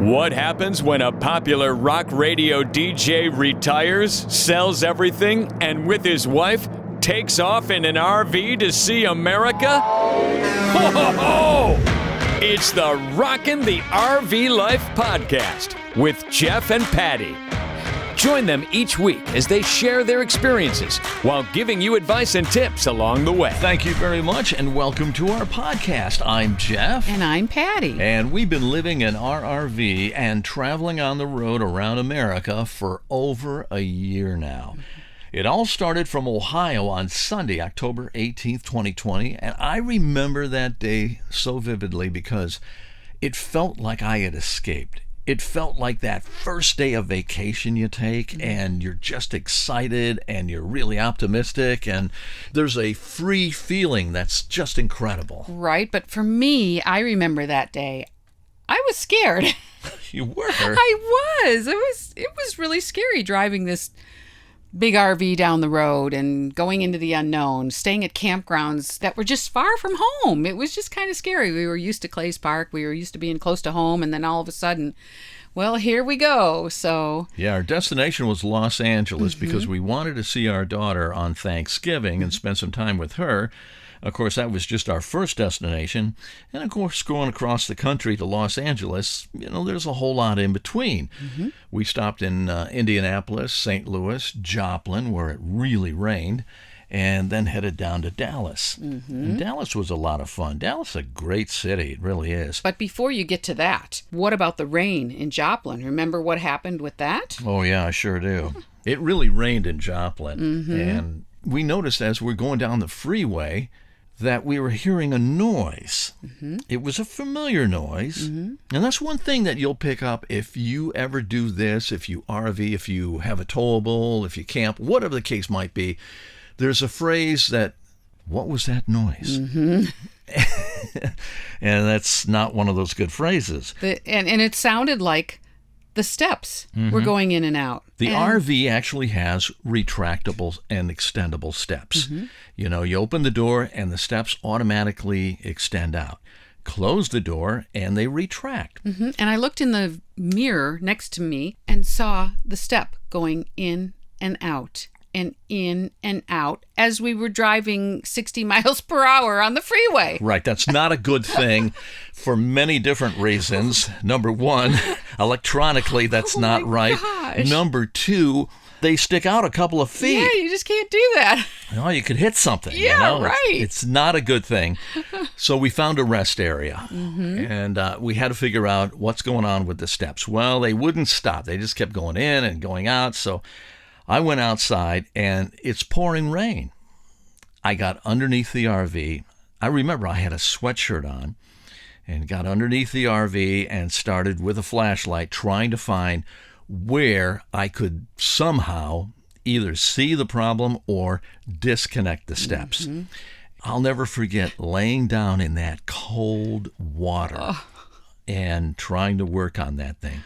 What happens when a popular rock radio DJ retires, sells everything, and with his wife takes off in an RV to see America? Ho, ho, ho! It's the Rockin' the RV Life podcast with Jeff and Patty. Join them each week as they share their experiences while giving you advice and tips along the way. Thank you very much, and welcome to our podcast. I'm Jeff. And I'm Patty. And we've been living in our RV and traveling on the road around America for over a year now. It all started from Ohio on Sunday, October 18th, 2020, and I remember that day so vividly because it felt like I had escaped. It felt like that first day of vacation you take, and you're just excited and you're really optimistic, and there's a free feeling that's just incredible. Right, but for me, I remember that day. I was scared. You were? I was. It was really scary driving this big RV down the road and going into the unknown, staying at campgrounds that were just far from home. It was just kind of scary. We were used to Clay's Park. We were used to being close to home. And then all of a sudden, well, here we go. So yeah, our destination was Los Angeles because we wanted to see our daughter on Thanksgiving and spend some time with her. Of course, that was just our first destination. And of course, going across the country to Los Angeles, there's a whole lot in between. We stopped in Indianapolis, St. Louis, Joplin, where it really rained, and then headed down to Dallas. And Dallas was a lot of fun. Dallas is a great city. It really is. But before you get to that, what about the rain in Joplin? Remember what happened with that? Oh, yeah, I sure do. It really rained in Joplin. And we noticed as we're going down the freeway that we were hearing a noise. It was a familiar noise. And that's one thing that you'll pick up if you ever do this, if you RV, if you have a towable, if you camp, whatever the case might be. There's a phrase that, what was that noise? And that's not one of those good phrases. And it sounded like the steps were going in and out. The RV actually has retractable and extendable steps. You open the door and the steps automatically extend out. Close the door and they retract. And I looked in the mirror next to me and saw the step going in and out and in and out as we were driving 60 miles per hour on the freeway. Right. That's not a good thing for many different reasons. Number one, electronically, that's not right. Gosh. Number two, they stick out a couple of feet. Yeah, you just can't do that. You could hit something. Yeah, right. It's not a good thing. So we found a rest area, and we had to figure out what's going on with the steps. Well, they wouldn't stop. They just kept going in and going out. So I went outside, and it's pouring rain. I got underneath the RV. I remember I had a sweatshirt on and got underneath the RV and started with a flashlight trying to find where I could somehow either see the problem or disconnect the steps. I'll never forget laying down in that cold water and trying to work on that thing.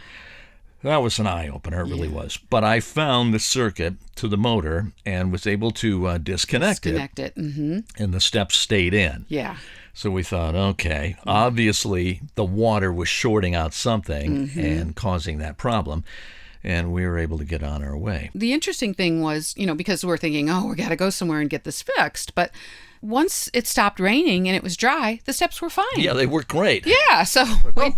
That was an eye-opener, it really was. But I found the circuit to the motor and was able to disconnect it. And the steps stayed in. Yeah. So we thought, okay, obviously the water was shorting out something and causing that problem. And we were able to get on our way. The interesting thing was, because we're thinking, we got to go somewhere and get this fixed. But once it stopped raining and it was dry, the steps were fine. Yeah, they worked great. Yeah, so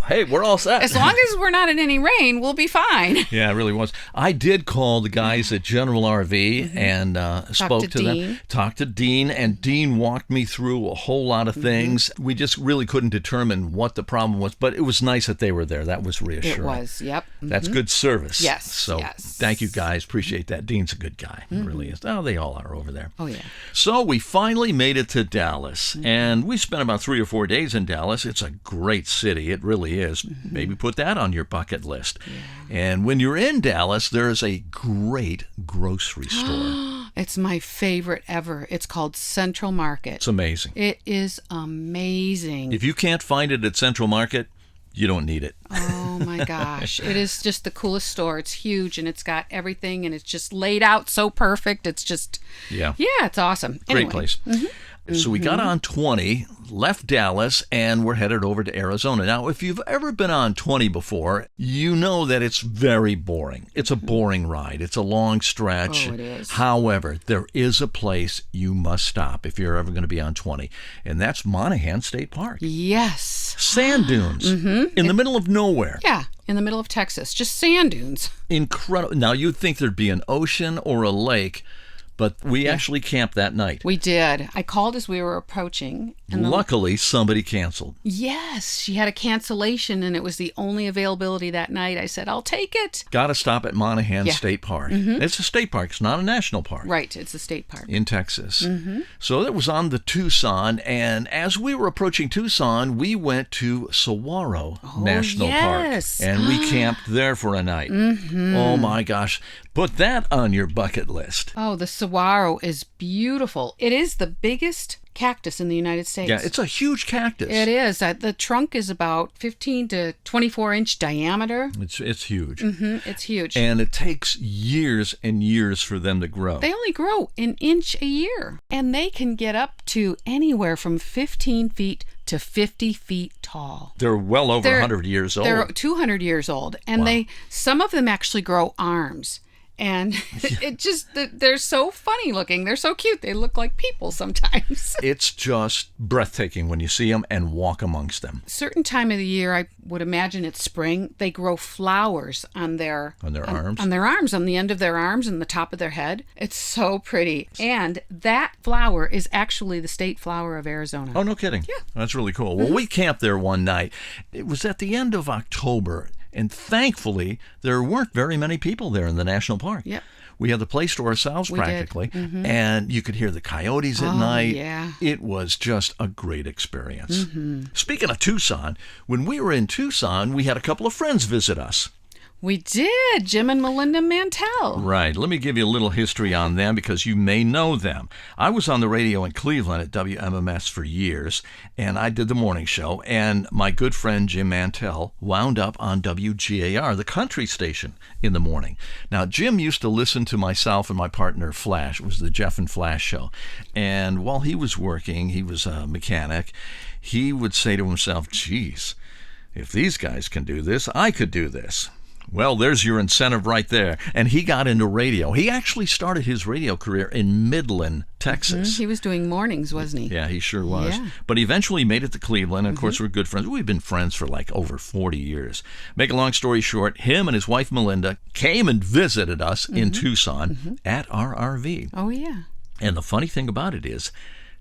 hey, we're all set. As long as we're not in any rain, we'll be fine. Yeah, it really was. I did call the guys at General RV and spoke to them. Talked to Dean, and Dean walked me through a whole lot of things. We just really couldn't determine what the problem was, but it was nice that they were there. That was reassuring. It was, yep. That's good service. Yes, So thank you guys. Appreciate that. Dean's a good guy. He really is. Oh, they all are over there. Oh, yeah. So we finally made it to Dallas, and we spent about 3 or 4 days in Dallas. It's a great city. It really is. Maybe put that on your bucket list. And when you're in Dallas, there's a great grocery store. It's my favorite ever. It's called Central Market. It's amazing. It is amazing. If you can't find it at Central Market, you don't need it. Oh my gosh. It is just the coolest store. It's huge and it's got everything and it's just laid out so perfect. It's just, yeah, it's awesome. Great Anyway. place. So we got on 20, left Dallas, and we're headed over to Arizona. Now, if you've ever been on 20 before, you know that it's very boring. It's a boring ride. It's a long stretch. Oh, it is. However, there is a place you must stop if you're ever going to be on 20, and that's Monahan State Park. Yes. Sand dunes in the middle of nowhere. Yeah, in the middle of Texas. Just sand dunes. Incredible. Now, you'd think there'd be an ocean or a lake, but we actually camped that night. We did. I called as we were approaching. And Luckily, somebody canceled. Yes, she had a cancellation, and it was the only availability that night. I said, I'll take it. Got to stop at Monahan State Park. It's a state park. It's not a national park. Right, it's a state park. In Texas. So it was on the Tucson, and as we were approaching Tucson, we went to Saguaro National Park, and we camped there for a night. Oh my gosh. Put that on your bucket list. Oh, the saguaro is beautiful. It is the biggest cactus in the United States. Yeah, it's a huge cactus. It is. The trunk is about 15 to 24-inch diameter. It's huge. It's huge. And it takes years and years for them to grow. They only grow an inch a year, and they can get up to anywhere from 15 feet to 50 feet tall. They're well over 100 years old. They're 200 years old, and some of them actually grow arms. And they're so funny looking. They're so cute. They look like people sometimes. It's just breathtaking when you see them and walk amongst them. Certain time of the year, I would imagine it's spring, they grow flowers on their arms. On their arms, on the end of their arms and the top of their head. It's so pretty. And that flower is actually the state flower of Arizona. Oh, no kidding. Yeah. That's really cool. Well, we camped there one night. It was at the end of October. And thankfully, there weren't very many people there in the national park. Yep. We had the place to ourselves practically, and you could hear the coyotes at night. Yeah. It was just a great experience. Speaking of Tucson, when we were in Tucson, we had a couple of friends visit us. We did. Jim and Melinda Mantell. Right. Let me give you a little history on them because you may know them. I was on the radio in Cleveland at WMMS for years, and I did the morning show, and my good friend Jim Mantell wound up on WGAR, the country station, in the morning. Now, Jim used to listen to myself and my partner Flash. It was the Jeff and Flash show. And while he was working, he was a mechanic, he would say to himself, geez, if these guys can do this, I could do this. Well, there's your incentive right there. And he got into radio. He actually started his radio career in Midland, Texas. He was doing mornings, wasn't he? Yeah, he sure was. Yeah. But he eventually made it to Cleveland. And of course, we're good friends. We've been friends for like over 40 years. Make a long story short, him and his wife, Melinda, came and visited us in Tucson at our RV. Oh, yeah. And the funny thing about it is,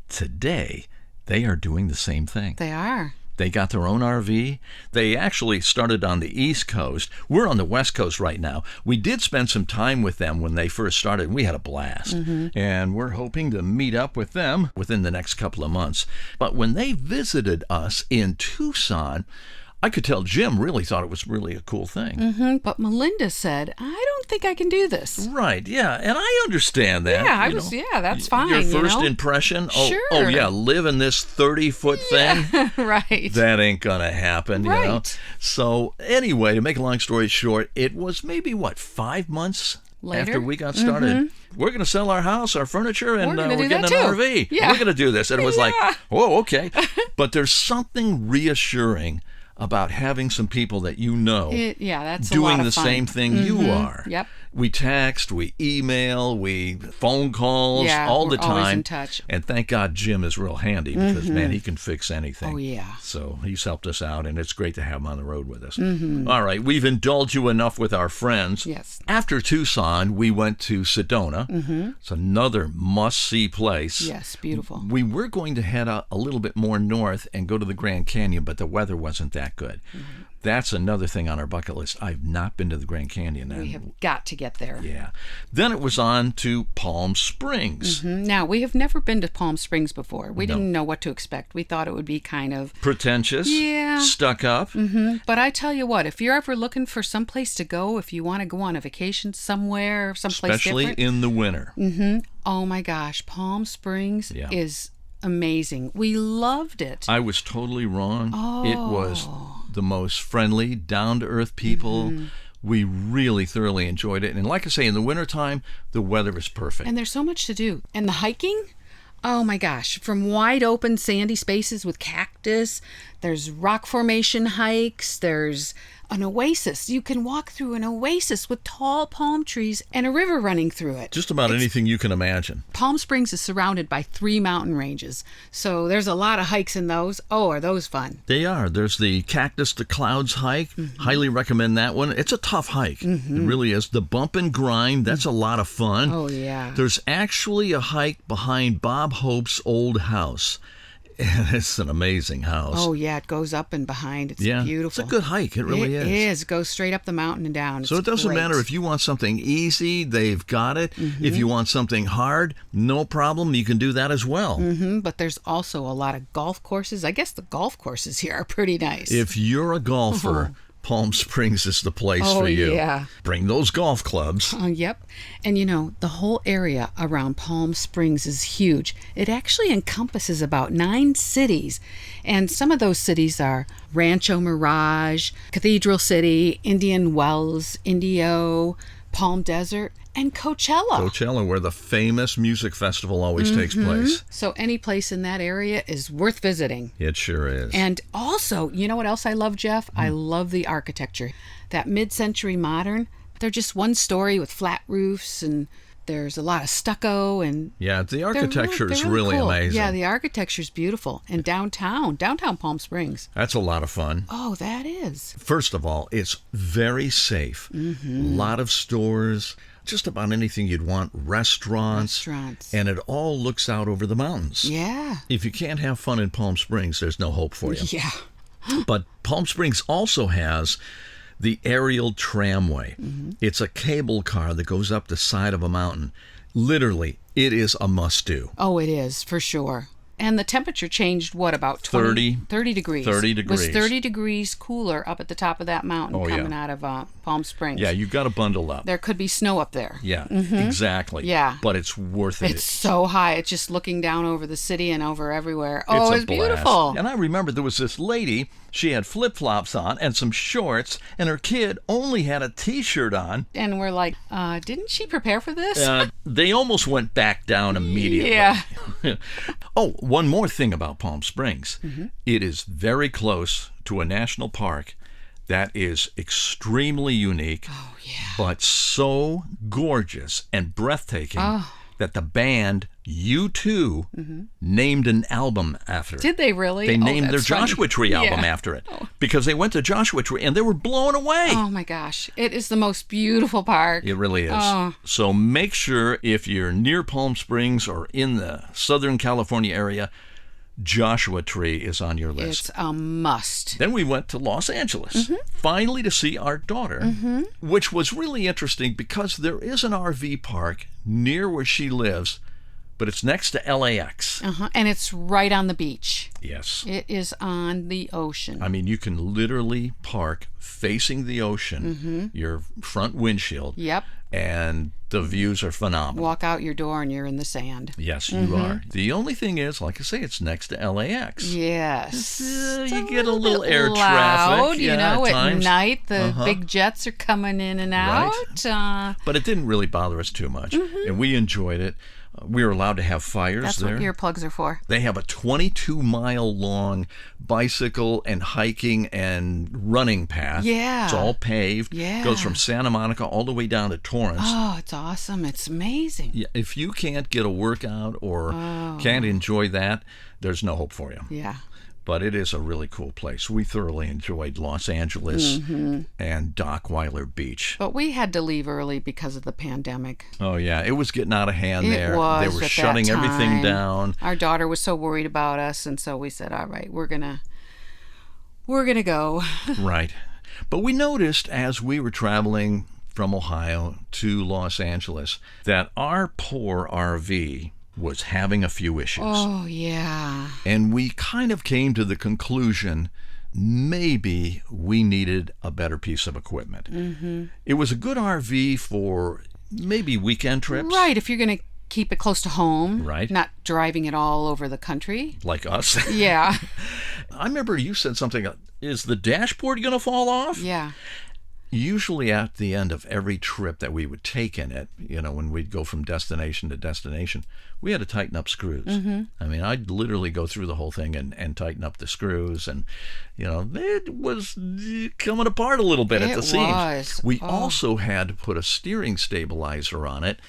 today, they are doing the same thing. They are. They got their own RV. They actually started on the East Coast. We're on the West Coast right now. We did spend some time with them when they first started, and we had a blast. And we're hoping to meet up with them within the next couple of months. But when they visited us in Tucson, I could tell Jim really thought it was really a cool thing. But Melinda said, I don't think I can do this. Right, yeah, and I understand that. Yeah, that's fine. Your first impression, Sure. oh yeah, live in this 30-foot thing? Right. That ain't gonna happen, Right. you know? So anyway, to make a long story short, it was maybe, 5 months later after we got started? We're going to sell our house, our furniture, and We're we're do getting that an too. RV. Yeah. We're going to do this. And it was like, oh, okay. But there's something reassuring about having some people that you know that's a doing lot of the fun. same thing you are. Yep. We text, we email, we phone calls all the we're time. always in touch. And thank God Jim is real handy because, man, he can fix anything. Oh, yeah. So he's helped us out, and it's great to have him on the road with us. All right, we've indulged you enough with our friends. Yes. After Tucson, we went to Sedona. It's another must-see place. Yes, beautiful. We were going to head a little bit more north and go to the Grand Canyon, but the weather wasn't that good. That's another thing on our bucket list. I've not been to the Grand Canyon. We have got to get there. Yeah. Then it was on to Palm Springs. Now, we have never been to Palm Springs before. We didn't know what to expect. We thought it would be kind of Pretentious. Yeah. Stuck up. But I tell you what, if you're ever looking for some place to go, if you want to go on a vacation somewhere, someplace Especially different, in the winter. oh my gosh, Palm Springs Yeah. is amazing. We loved it. I was totally wrong. It was the most friendly, down-to-earth people. We really thoroughly enjoyed it. And like I say, in the wintertime, the weather is perfect. And there's so much to do. And the hiking, Oh my gosh, from wide open sandy spaces with cactus, there's rock formation hikes, there's an oasis. You can walk through an oasis with tall palm trees and a river running through it. Just about anything you can imagine. Palm Springs is surrounded by 3 mountain ranges, so there's a lot of hikes in those. Oh, are those fun? They are. There's the Cactus to Clouds hike. Highly recommend that one. It's a tough hike. It really is. The Bump and Grind, that's a lot of fun. Oh, yeah. There's actually a hike behind Bob Hope's old house. And it's an amazing house. Oh, yeah, it goes up and behind. It's beautiful. It's a good hike. It really is. It is. It goes straight up the mountain and down. So it doesn't matter if you want something easy, they've got it. If you want something hard, no problem. You can do that as well. But there's also a lot of golf courses. I guess the golf courses here are pretty nice. If you're a golfer, Palm Springs is the place for you. Yeah. Bring those golf clubs. Yep. And the whole area around Palm Springs is huge. It actually encompasses about 9 cities. And some of those cities are Rancho Mirage, Cathedral City, Indian Wells, Indio, Palm Desert, and Coachella. Coachella, where the famous music festival always takes place. So any place in that area is worth visiting. It sure is. And also, you know what else I love, Jeff? I love the architecture. That mid-century modern, they're just one story with flat roofs, and there's a lot of stucco. And yeah, the architecture is really cool. amazing. Yeah, the architecture's beautiful. And downtown Palm Springs. That's a lot of fun. Oh, that is. First of all, it's very safe. A lot of stores, just about anything you'd want, restaurants. And it all looks out over the mountains. Yeah. If you can't have fun in Palm Springs, there's no hope for you. Yeah. But Palm Springs also has the aerial tramway. It's a cable car that goes up the side of a mountain. Literally, it is a must-do. Oh, it is, for sure. And the temperature changed, about 30 degrees? 30 degrees. It was 30 degrees cooler up at the top of that mountain coming out of Palm Springs. Yeah, you've got to bundle up. There could be snow up there. Yeah, exactly. Yeah. But it's worth it. It's so high. It's just looking down over the city and over everywhere. Oh, it's beautiful. And I remember there was this lady, she had flip-flops on and some shorts, and her kid only had a T-shirt on. And we're like, didn't she prepare for this? They almost went back down immediately. Yeah. Oh, one more thing about Palm Springs. It is very close to a national park that is extremely unique, but so gorgeous and breathtaking that the band U2 named an album after it. Did they really? They named their that's funny. Joshua Tree album after it because they went to Joshua Tree and they were blown away. Oh my gosh. It is the most beautiful park. It really is. So make sure if you're near Palm Springs or in the Southern California area, Joshua Tree is on your list. It's a must. Then we went to Los Angeles, finally to see our daughter, which was really interesting because there is an RV park near where she lives, but it's next to LAX. And it's right on the beach. Yes. It is on the ocean. I mean, you can literally park facing the ocean, your front windshield. Yep. And the views are phenomenal. Walk out your door and you're in the sand. Yes, you are. The only thing is, like I say, it's next to LAX. Yes. You get a little bit air loud, traffic. at times. night the big jets are coming in and out. Right. But it didn't really bother us too much, and we enjoyed it. We were allowed to have fires there. That's what earplugs are for. They have a 22-mile long bicycle and hiking and running path. Yeah. It's all paved. Yeah. Goes from Santa Monica all the way down to Torrance. Oh, it's awesome. It's amazing. Yeah, if you can't get a workout or can't enjoy that, there's no hope for you. Yeah. But it is a really cool place. We thoroughly enjoyed Los Angeles and Dockweiler Beach. But we had to leave early because of the pandemic. Oh, yeah. It was getting out of hand there. It was. They were at shutting that everything time. down. Our daughter was so worried about us, and so we said, all right, we're gonna go. Right. But we noticed as we were traveling from Ohio to Los Angeles that our poor RV was having a few issues. Oh, yeah. And we kind of came to the conclusion maybe we needed a better piece of equipment. It was a good RV for maybe weekend trips. Right, if you're going to keep it close to home. Right. Not driving it all over the country. Like us. Yeah. I remember you said something, is the dashboard going to fall off? Yeah. Usually at the end of every trip that we would take in it, when we'd go from destination to destination, we had to tighten up screws. I mean, I'd literally go through the whole thing and tighten up the screws, and it was coming apart a little bit at the seams. We also had to put a steering stabilizer on it,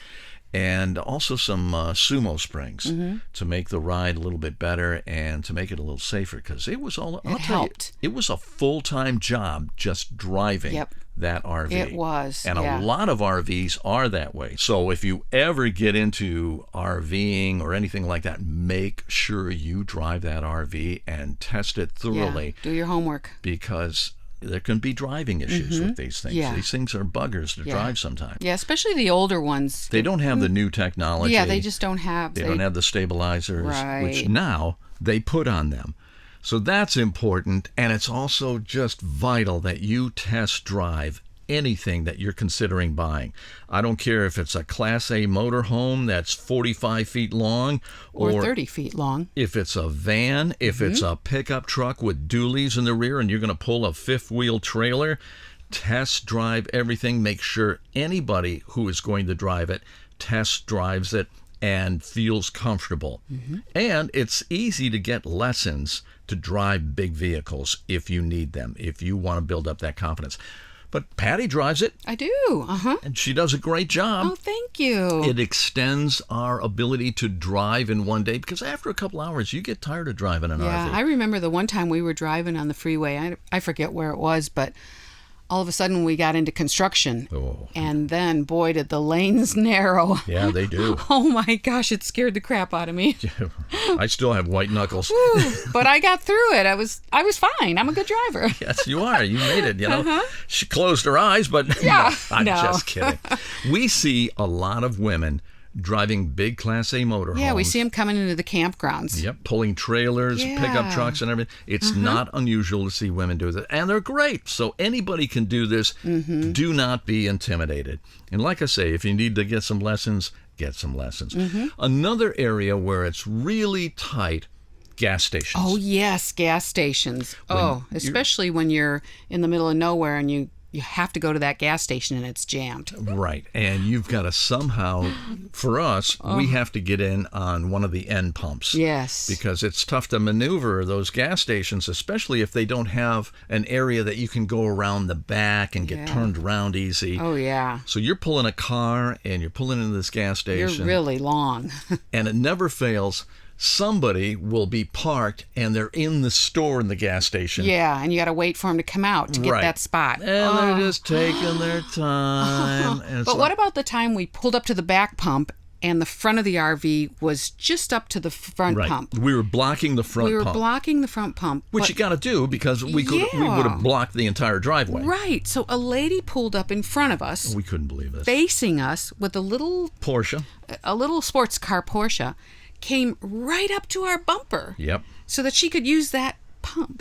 and also some sumo springs to make the ride a little bit better and to make it a little safer, because it was all. I'll tell you, it was a full-time job just driving that RV. It was, and a lot of RVs are that way. So if you ever get into RVing or anything like that, make sure you drive that RV and test it thoroughly. Do your homework, because there can be driving issues with these things. These things are buggers to drive sometimes. Yeah, especially the older ones. They don't have the new technology. Yeah, they just don't have. They don't have the stabilizers, which now they put on them. So that's important, and it's also just vital that you test drive anything that you're considering buying. I don't care if it's a Class A motorhome that's 45 feet long or 30 feet long. If it's a van, if it's a pickup truck with dualies in the rear and you're going to pull a fifth-wheel trailer, test drive everything. Make sure anybody who is going to drive it test drives it and feels comfortable. And it's easy to get lessons to drive big vehicles if you need them, if you want to build up that confidence. But Patty drives it. I do, and she does a great job. Oh, thank you. It extends our ability to drive in one day, because after a couple hours, you get tired of driving an RV. Yeah, I remember the one time we were driving on the freeway. I forget where it was, but all of a sudden we got into construction. And then, boy, did the lanes narrow. Yeah, they do. Oh my gosh, it scared the crap out of me. I still have white knuckles. But I got through it. I was fine. I'm a good driver. Yes, you are. You made it, She closed her eyes, but I'm just kidding. We see a lot of women driving big Class A motorhomes. Yeah, we see them coming into the campgrounds. Yep, pulling trailers, pickup trucks, and everything. It's not unusual to see women do this, and they're great. So anybody can do this. Do not be intimidated. And like I say, if you need to get some lessons, get some lessons. Another area where it's really tight, gas stations. Oh, yes, gas stations. Especially when you're in the middle of nowhere and you have to go to that gas station and it's jammed. Right. And you've got to somehow, for us, we have to get in on one of the end pumps. Yes. Because it's tough to maneuver those gas stations, especially if they don't have an area that you can go around the back and get turned around easy. Oh, yeah. So you're pulling a car and you're pulling into this gas station. You're really long. And it never fails. Somebody will be parked and they're in the store in the gas station. Yeah, and you got to wait for them to come out to get that spot. And they're just taking their time. But what about the time we pulled up to the back pump and the front of the RV was just up to the front pump? We were blocking the front pump. We were blocking the front pump. Which you got to do, because we would have blocked the entire driveway. Right. So a lady pulled up in front of us. We couldn't believe this. Facing us with a little Porsche. A little sports car Porsche. Came right up to our bumper. Yep. So that she could use that pump.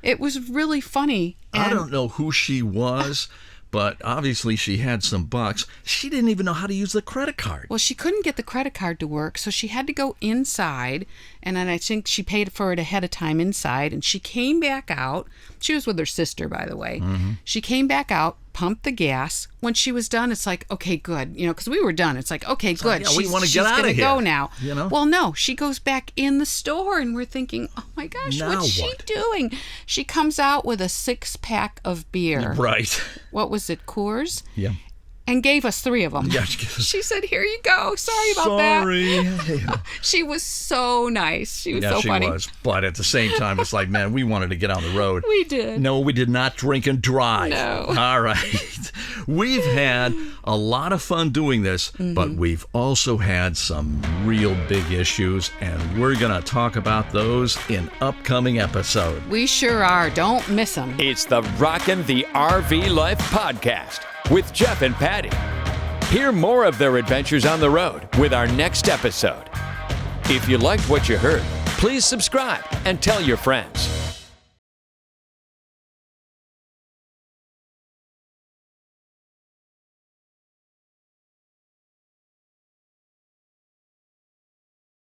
It was really funny. I don't know who she was, but obviously she had some bucks. She didn't even know how to use the credit card. Well, she couldn't get the credit card to work, so she had to go inside, and then I think she paid for it ahead of time inside, and she came back out. She was with her sister, by the way. She came back out, pumped the gas. When she was done, it's like, okay, good. Because we were done. It's like, okay, good. We want to get out of here. She's going to go now. Well, no. She goes back in the store, and we're thinking, oh, my gosh, what's she doing? She comes out with a 6-pack of beer. Right. What was it, Coors? Yeah. And gave us 3 of them. Yeah, she said, here you go. Sorry about that. She was so nice. She was so funny. Yeah, she was. But at the same time, it's like, man, we wanted to get on the road. We did. No, we did not drink and drive. No. All right. We've had a lot of fun doing this, but we've also had some real big issues, and we're going to talk about those in upcoming episodes. We sure are. Don't miss them. It's the Rockin' the RV Life podcast with Jeff and Patty. Hear more of their adventures on the road with our next episode. If you liked what you heard, please subscribe and tell your friends.